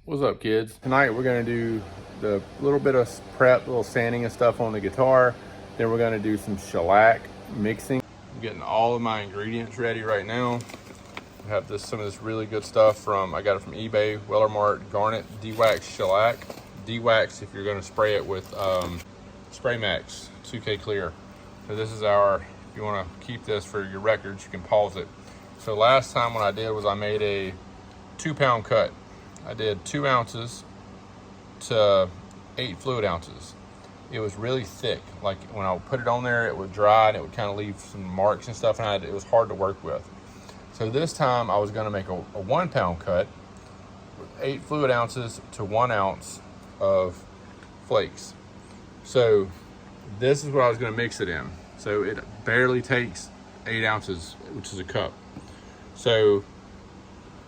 What's up, kids? Tonight we're gonna do the little bit of prep, little sanding and stuff on the guitar. Then we're gonna do some shellac mixing. I'm getting all of my ingredients ready right now. I have some of this really good stuff I got it from eBay, Weller Mart, Garnet, Dewaxed shellac. Dewaxed if you're gonna spray it with spraymax, 2K clear. So this is if you wanna keep this for your records, you can pause it. So last time what I did was I made a 2-pound cut. I did 2 ounces to 8 fluid ounces. It was really thick. Like when I would put it on there, it would dry and it would kind of leave some marks and stuff, and it was hard to work with. So this time I was gonna make a 1-pound cut with 8 fluid ounces to 1 ounce of flakes. So this is what I was gonna mix it in. So it barely takes 8 ounces, which is a cup. So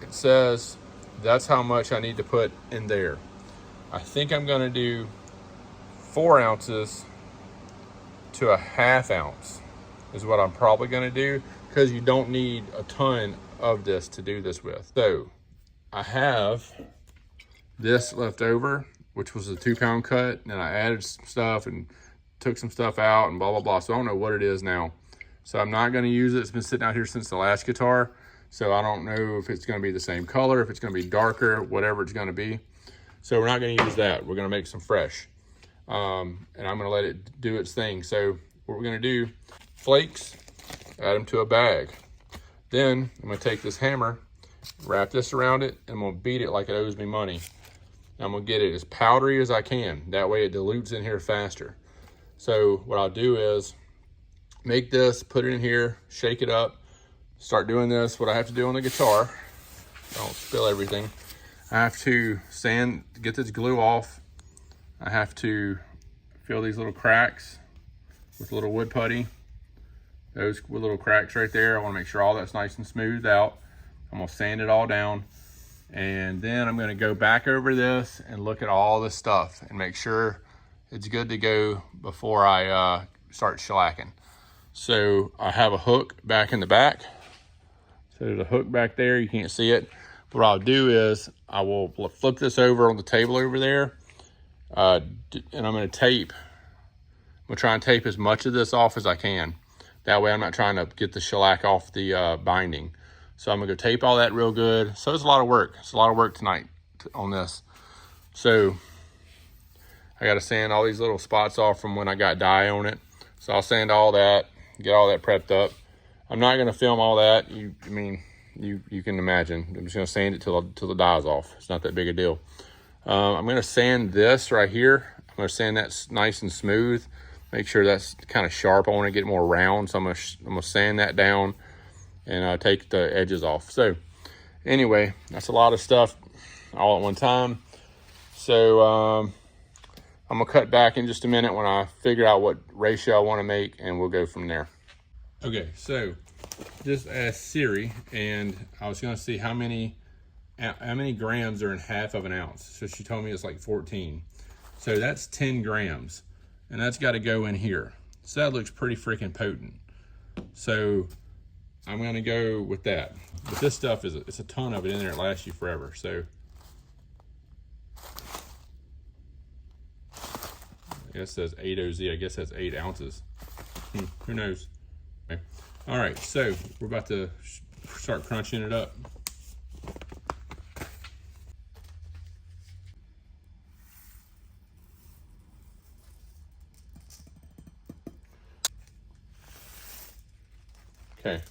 it says that's how much I need to put in there. I think I'm gonna do 4 ounces to a 1/2 ounce is what I'm probably gonna do, because you don't need a ton of this to do this with. So I have this left over, which was a 2-pound cut, and I added some stuff and took some stuff out and blah, blah, blah. So I don't know what it is now. So I'm not gonna use it. It's been sitting out here since the last guitar. So I don't know if it's gonna be the same color, if it's gonna be darker, whatever it's gonna be. So we're not gonna use that. We're gonna make some fresh. And I'm gonna let it do its thing. So what we're gonna do, flakes, add them to a bag. Then I'm gonna take this hammer, wrap this around it, and I'm gonna beat it like it owes me money. I'm gonna get it as powdery as I can. That way it dilutes in here faster. So what I'll do is make this, put it in here, shake it up, start doing this. What I have to do on the guitar, don't spill everything. I have to get this glue off. I have to fill these little cracks with a little wood putty. Those little cracks right there, I wanna make sure all that's nice and smoothed out. I'm gonna sand it all down. And then I'm gonna go back over this and look at all this stuff and make sure it's good to go before I start shellacking. So I have a hook back in the back. So there's a hook back there, you can't see it. What I'll do is I will flip this over on the table over there, and I'm gonna try and tape as much of this off as I can. That way I'm not trying to get the shellac off the binding. So I'm gonna go tape all that real good. So it's a lot of work. It's a lot of work tonight on this. So I gotta sand all these little spots off from when I got dye on it. So I'll sand all that, get all that prepped up. I'm not gonna film all that. You can imagine. I'm just gonna sand it till the dye's off. It's not that big a deal. I'm gonna sand this right here. I'm gonna sand that nice and smooth. Make sure that's kind of sharp. I wanna get more round, so I'm gonna sand that down and take the edges off. So anyway, that's a lot of stuff all at one time. So I'm gonna cut back in just a minute when I figure out what ratio I wanna make, and we'll go from there. Okay, so just asked Siri, and I was gonna see how many grams are in 1/2 of an ounce. So she told me it's like 14. So that's 10 grams, and that's gotta go in here. So that looks pretty freaking potent. So I'm gonna go with that. But this stuff it's a ton of it in there. It lasts you forever. So I guess it says 8OZ. I guess that's 8 ounces. Who knows? Okay. All right, so we're about to start crunching it up. Okay.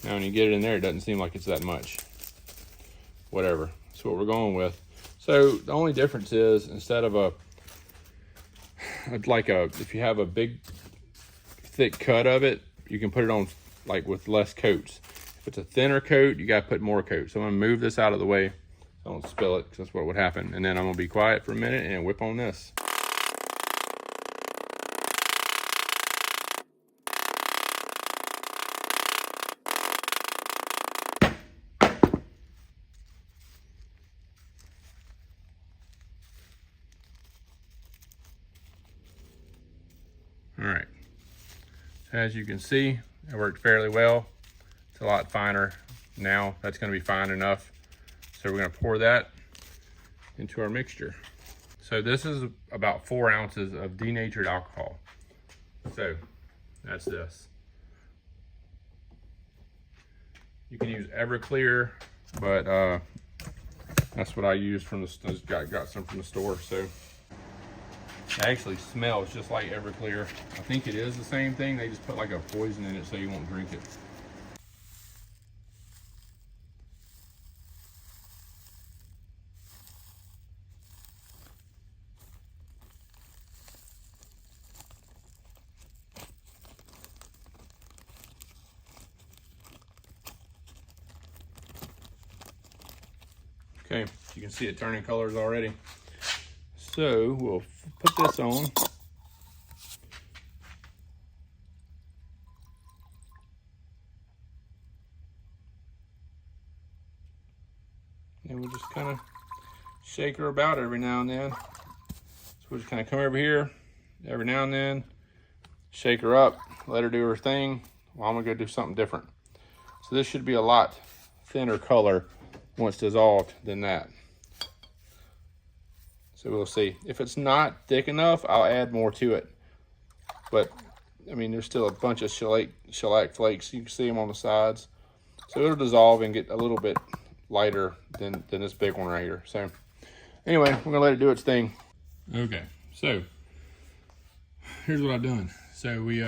Now when you get it in there, it doesn't seem like it's that much. Whatever, that's what we're going with. So the only difference is, instead of if you have a big thick cut of it, you can put it on like with less coats. If it's a thinner coat, you gotta put more coats. So I'm gonna move this out of the way so I don't spill it, because that's what would happen. And then I'm gonna be quiet for a minute and whip on this. All right, as you can see, it worked fairly well. It's a lot finer now. That's gonna be fine enough. So we're gonna pour that into our mixture. So this is about 4 ounces of denatured alcohol. So that's this. You can use Everclear, but that's what I used from the, got some from the store. So it actually smells just like Everclear. I think it is the same thing. They just put like a poison in it so you won't drink it. Okay, you can see it turning colors already. So we'll put this on. And we'll just kind of shake her about every now and then. So we'll just kind of come over here every now and then, shake her up, let her do her thing. Well, I'm gonna go do something different. So this should be a lot thinner color once dissolved than that. So we'll see. If it's not thick enough, I'll add more to it. But I mean, there's still a bunch of shellac flakes. You can see them on the sides. So it'll dissolve and get a little bit lighter than this big one right here. So anyway, we're gonna let it do its thing. Okay, so here's what I've done. So we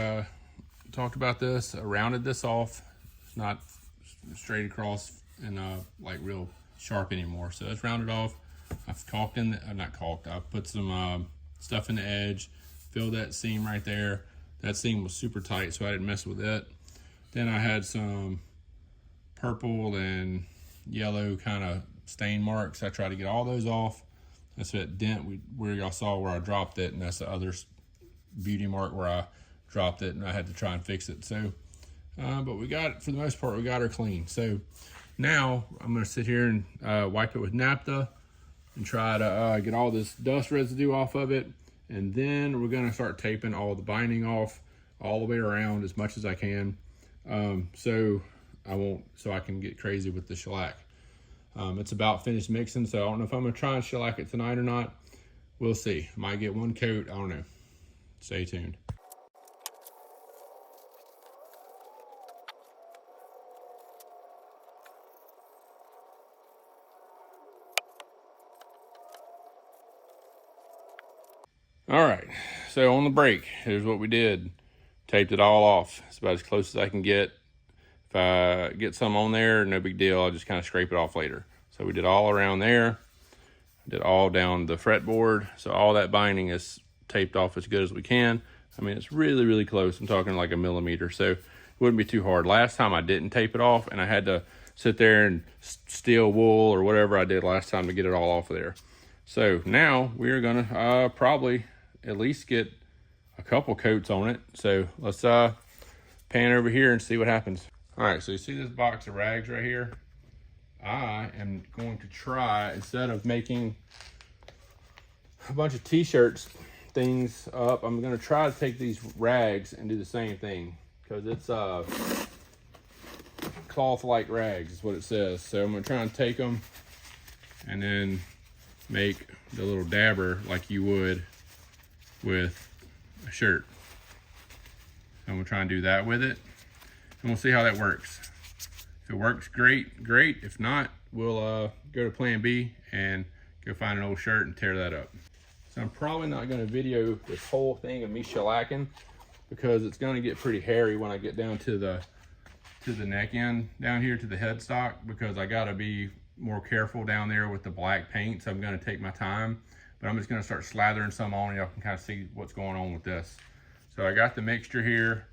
talked about this, rounded this off. It's not straight across and like real sharp anymore. So it's rounded off. I've caulked in the, not caulked, I put some stuff in the edge, filled that seam right there. That seam was super tight, so I didn't mess with it. Then I had some purple and yellow kind of stain marks. I tried to get all those off. That's that dent where y'all saw where I dropped it, and that's the other beauty mark where I dropped it, and I had to try and fix it. So, but we got it, for the most part, we got her clean. So now I'm gonna sit here and wipe it with naphtha and try to get all this dust residue off of it. And then we're gonna start taping all the binding off all the way around as much as I can. So I can get crazy with the shellac. It's about finished mixing, so I don't know if I'm gonna try and shellac it tonight or not. We'll see. Might get one coat, I don't know. Stay tuned. All right, so on the break, here's what we did. Taped it all off. It's about as close as I can get. If I get some on there, no big deal. I'll just kind of scrape it off later. So we did all around there. Did all down the fretboard. So all that binding is taped off as good as we can. I mean, it's really, really close. I'm talking like a millimeter, so it wouldn't be too hard. Last time I didn't tape it off, and I had to sit there and steal wool or whatever I did last time to get it all off of there. So now we're gonna probably at least get a couple coats on it. So let's pan over here and see what happens. All right, so you see this box of rags right here? I am going to try, instead of making a bunch of t-shirts things up, I'm gonna try to take these rags and do the same thing, because it's cloth-like rags is what it says. So I'm gonna try and take them and then make the little dabber like you would with a shirt. I'm gonna try and do that with it, and we'll see how that works. If it works, great, great. If not, we'll go to plan B and go find an old shirt and tear that up. So I'm probably not gonna video this whole thing of me shellacking, because it's gonna get pretty hairy when I get down to the neck end down here to the headstock, because I gotta be more careful down there with the black paint. So I'm gonna take my time, but I'm just gonna start slathering some on, and y'all can kind of see what's going on with this. So I got the mixture here.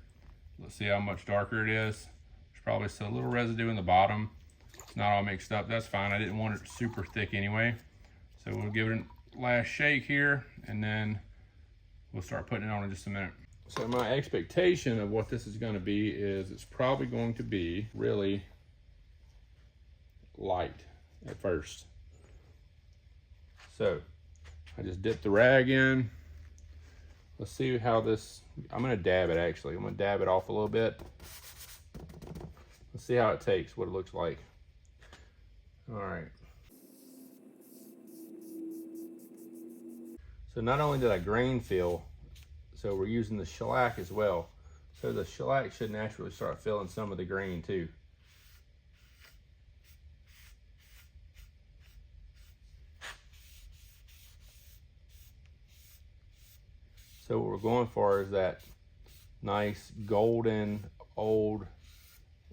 Let's see how much darker it is. There's probably still a little residue in the bottom. It's not all mixed up, that's fine. I didn't want it super thick anyway. So we'll give it a last shake here, and then we'll start putting it on in just a minute. So my expectation of what this is gonna be is it's probably going to be really light at first. So I just dip the rag in. Let's see how this, I'm gonna dab it actually. I'm gonna dab it off a little bit. Let's see how it takes, what it looks like. All right. So not only did I grain fill, so we're using the shellac as well. So the shellac should naturally start filling some of the grain too. So what we're going for is that nice golden, old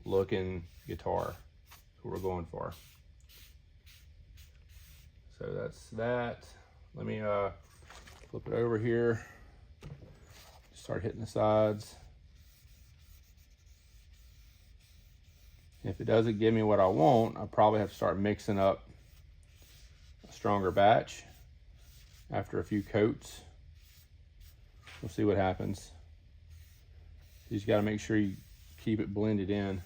looking guitar. That's what we're going for. So that's that. Let me flip it over here. Start hitting the sides. If it doesn't give me what I want, I probably have to start mixing up a stronger batch after a few coats. We'll see what happens. You just got to make sure you keep it blended in.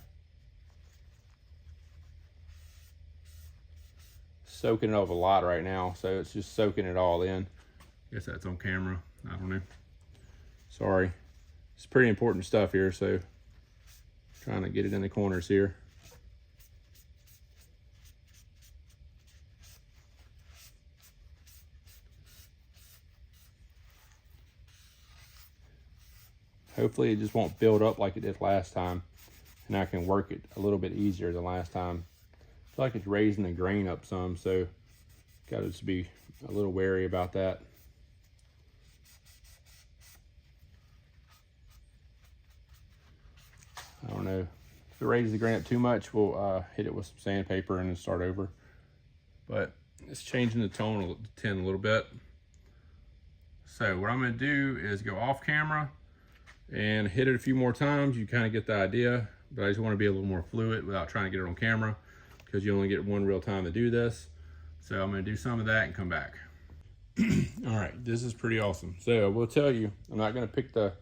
Soaking it up a lot right now, so it's just soaking it all in. I guess that's on camera. I don't know. Sorry. It's pretty important stuff here, so trying to get it in the corners here. Hopefully it just won't build up like it did last time, and I can work it a little bit easier than last time. I feel like it's raising the grain up some, so got to just be a little wary about that. I don't know. If it raises the grain up too much, we'll hit it with some sandpaper and then start over. But it's changing the tone of the tin a little bit. So what I'm going to do is go off camera and hit it a few more times. You kind of get the idea, but I just want to be a little more fluid without trying to get it on camera, because you only get one real time to do this. So I'm going to do some of that and come back. All right, this is pretty awesome. So I will tell you, I'm not going to pick the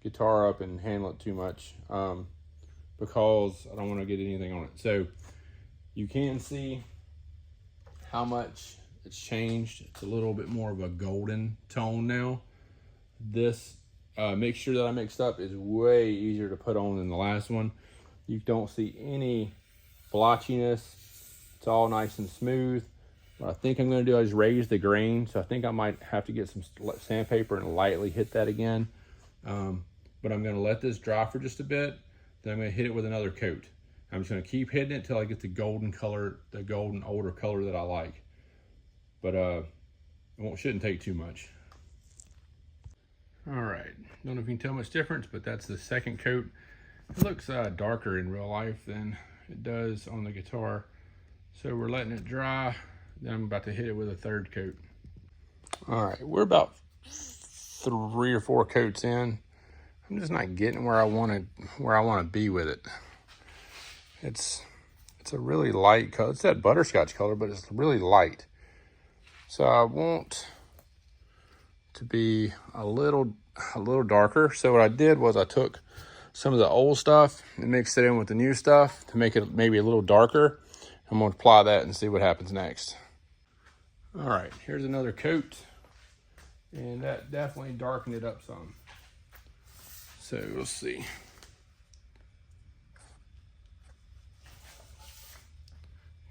guitar up and handle it too much because I don't want to get anything on it. So you can see how much it's changed. It's a little bit more of a golden tone now. This mixture that I mixed up is way easier to put on than the last one. You don't see any blotchiness. It's all nice and smooth. What I think I'm going to do is raise the grain. So I think I might have to get some sandpaper and lightly hit that again. But I'm going to let this dry for just a bit. Then I'm going to hit it with another coat. I'm just going to keep hitting it until I get the golden color, the golden older color that I like. But it shouldn't take too much. All right, don't know if you can tell much difference, but that's the second coat. It looks darker in real life than it does on the guitar. So we're letting it dry. Then I'm about to hit it with a third coat. All right, we're about 3 or 4 coats in. I'm just not getting where I want to be with it. It's a really light color. It's that butterscotch color, but it's really light. So I want to be a little darker. So what I did was I took some of the old stuff and mixed it in with the new stuff to make it maybe a little darker. I'm going to apply that and see what happens next. All right, here's another coat, and that definitely darkened it up some. So we'll see. You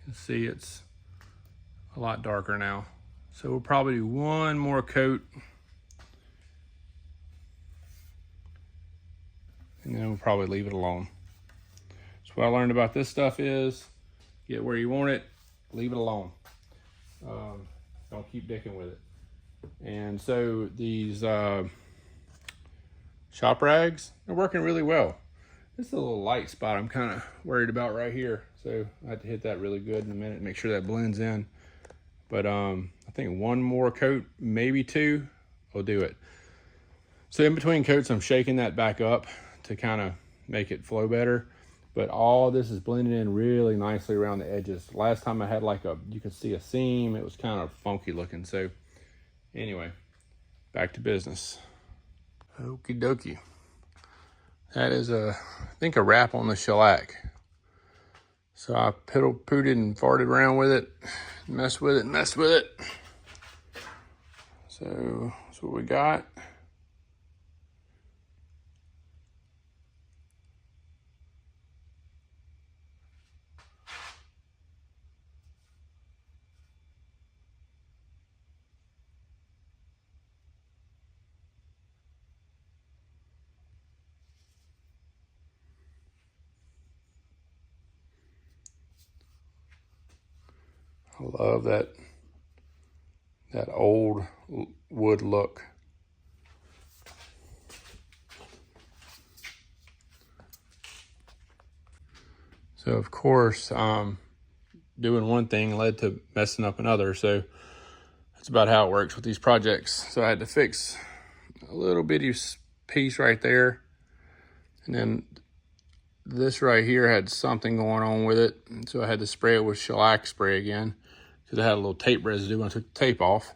can see it's a lot darker now. So we'll probably do one more coat, and then we'll probably leave it alone. So what I learned about this stuff is, get where you want it, leave it alone. Don't keep dicking with it. And so these shop rags are working really well. This is a little light spot I'm kind of worried about right here. So I have to hit that really good in a minute, make sure that blends in. But I think one more coat, maybe 2, will do it. So in between coats, I'm shaking that back up to kind of make it flow better. But all this is blending in really nicely around the edges. Last time I had you could see a seam. It was kind of funky looking. So anyway, back to business. Okie dokie. That is I think a wrap on the shellac. So I pooted and farted around with it, messed with it. So that's what we got. I love that old wood look. So of course, doing one thing led to messing up another. So that's about how it works with these projects. So I had to fix a little bitty piece right there. And then this right here had something going on with it. And so I had to spray it with shellac spray again because I had a little tape residue when I took the tape off.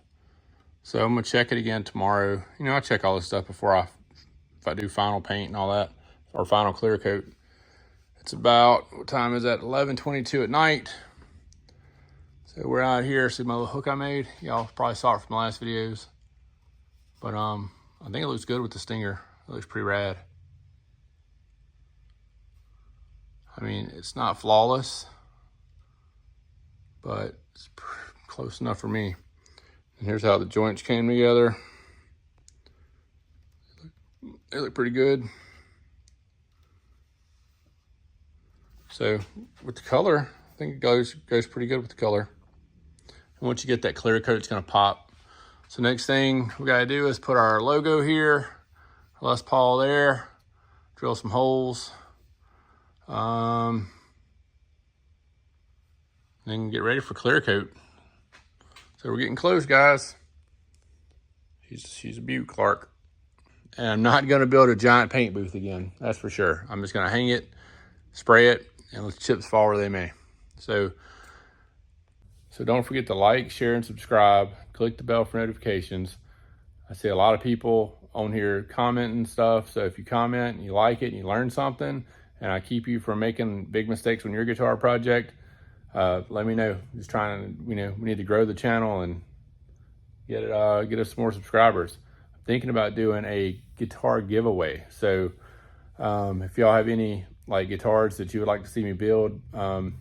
So I'm gonna check it again tomorrow. You know, I check all this stuff before if I do final paint and all that, or final clear coat. It's about, what time is that? 11:22 at night. So we're out here. See my little hook I made? Y'all probably saw it from the last videos. But I think it looks good with the stinger. It looks pretty rad. I mean, it's not flawless, but it's close enough for me. And here's how the joints came together. They look pretty good. So with the color, I think it goes pretty good with the color. And once you get that clear coat, it's gonna pop. So next thing we gotta do is put our logo here, Les Paul there, drill some holes. Then get ready for clear coat. So we're getting close, guys. She's a beaut, Clark. And I'm not gonna build a giant paint booth again, that's for sure. I'm just gonna hang it, spray it, and let the chips fall where they may. So don't forget to like, share, and subscribe. Click the bell for notifications. I see a lot of people on here commenting stuff. So if you comment and you like it and you learn something, and I keep you from making big mistakes on your guitar project, let me know. Just trying to, we need to grow the channel and get us more subscribers. I'm thinking about doing a guitar giveaway. So if y'all have any like guitars that you would like to see me build, I'm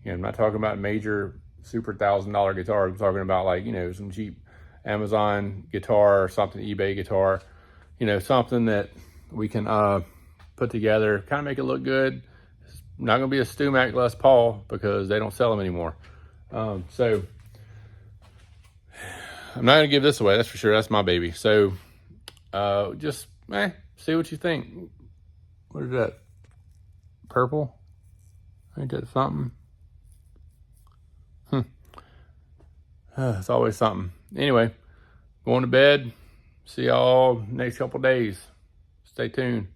not talking about major super $1,000 guitars. I'm talking about like, some cheap Amazon guitar or something, eBay guitar, something that we can put together, kind of make it look good. It's not gonna be a StewMac Les Paul because they don't sell them anymore. So I'm not gonna give this away, that's for sure. That's my baby. So just see what you think. What is that? Purple? Ain't that something? It's always something. Anyway, going to bed. See y'all next couple days. Stay tuned.